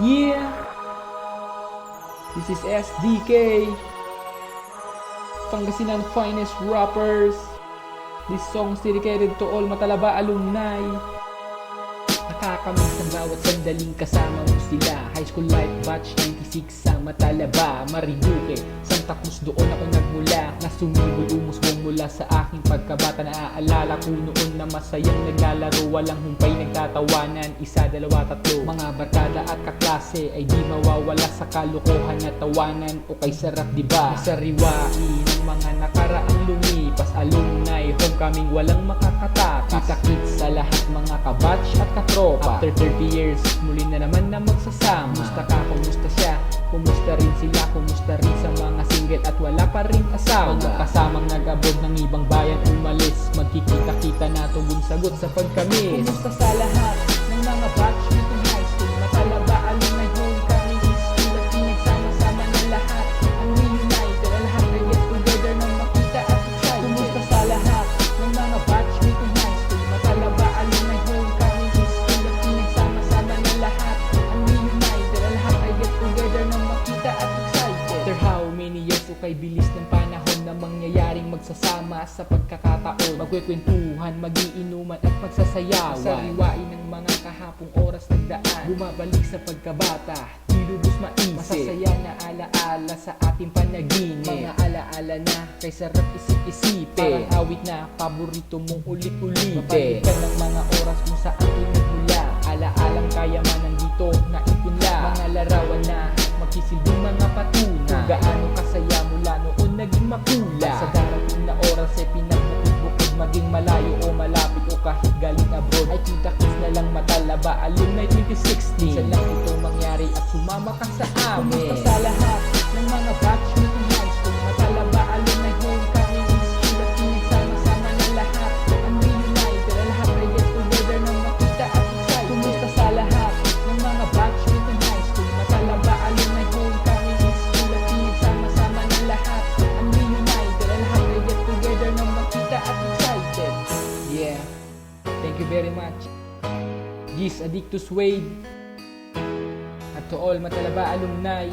Yeah, this is SDK, Pangasinan finest rappers. This song is dedicated to all Matalaba alumni. Nakakamiss ang bawat sandaling kasama mo sila. High school life batch 96 sa Matalaba, Marinduque, Santa Cruz, doon ako nagmula. Na sumibol umusbong mula sa aking pagkabata. Naaalala ko noon na masayang naglalaro, walang humpay nagtatawanan, isa, dalawa, tatlo. Mga barkada at kaklase ay di mawawala sa kalokohan na tawanan. O kay sarap diba? Sariwain ng mga nakaraang lumipas. Alumni, homecoming, walang makakatakas. Kita-kits sa lahat mga kabatch at katropa. After 30 years, muli na naman na magsasama. Kumusta ka? Kumusta siya? Kumusta rin sila? Kumusta rin sa mga single at wala pa rin asawa? Kasamang nag-abroad ng ibang bayan umalis, magkikita-kita na tungkol sagot sa pagkamis. Kumusta sa lahat ng mga batch nitong high school? Matalaba, alumni, homecoming, school at pinagsama-sama ng lahat. Ang reunited, ang lahat ay get together nang makita at excited. Kumusta sa lahat ng mga batch nitong high school? Matalaba, alumni, homecoming, school at pinagsama-sama ng lahat. Ang reunited, ang lahat ay get together nang makita at excited. After how many years o kay bilis ng panahon na mangyayaring magsasama sa pagkakataon, magkwekwentuhan, magiinuman at magsasayawan. Sariwain ng mga kahapong oras nagdaan, bumabalik sa pagkabata, di lubos maisip. Masasaya na alaala sa ating panaginip, mga alaala na kay sarap isip-isipin. Parang awit na paborito mong ulit-ulitin. Mapalitan ng mga oras mo sa ating nagmula, alaalang kaya man nandito na ipunla. Mga larawan na magsisilbing mga patunay, kung gaano kasaya mula noon naging makula. Sa darating na oras ay pinagbukod-bukod, maging malayo o malapit o kahit galing abroad, ay kita-kits na lang Matalaba alumni 2016. Isa lang itong mangyari at sumama ka sa amin. Kumusta sa lahat ng mga batch nitong high school? Matalaba alumni, homecoming, school at pinagsama-sama ng lahat. Ang reunited, ang lahat ay get together nang makita at excited. Kumusta sa lahat ng mga batch nitong high school? Matalaba alumni, homecoming, school at pinagsama-sama ng lahat. Ang reunited, ang lahat ay get together nang makita at excited. Yeah, thank you very much. This Addictus Wade, at to all Matalaba alumni.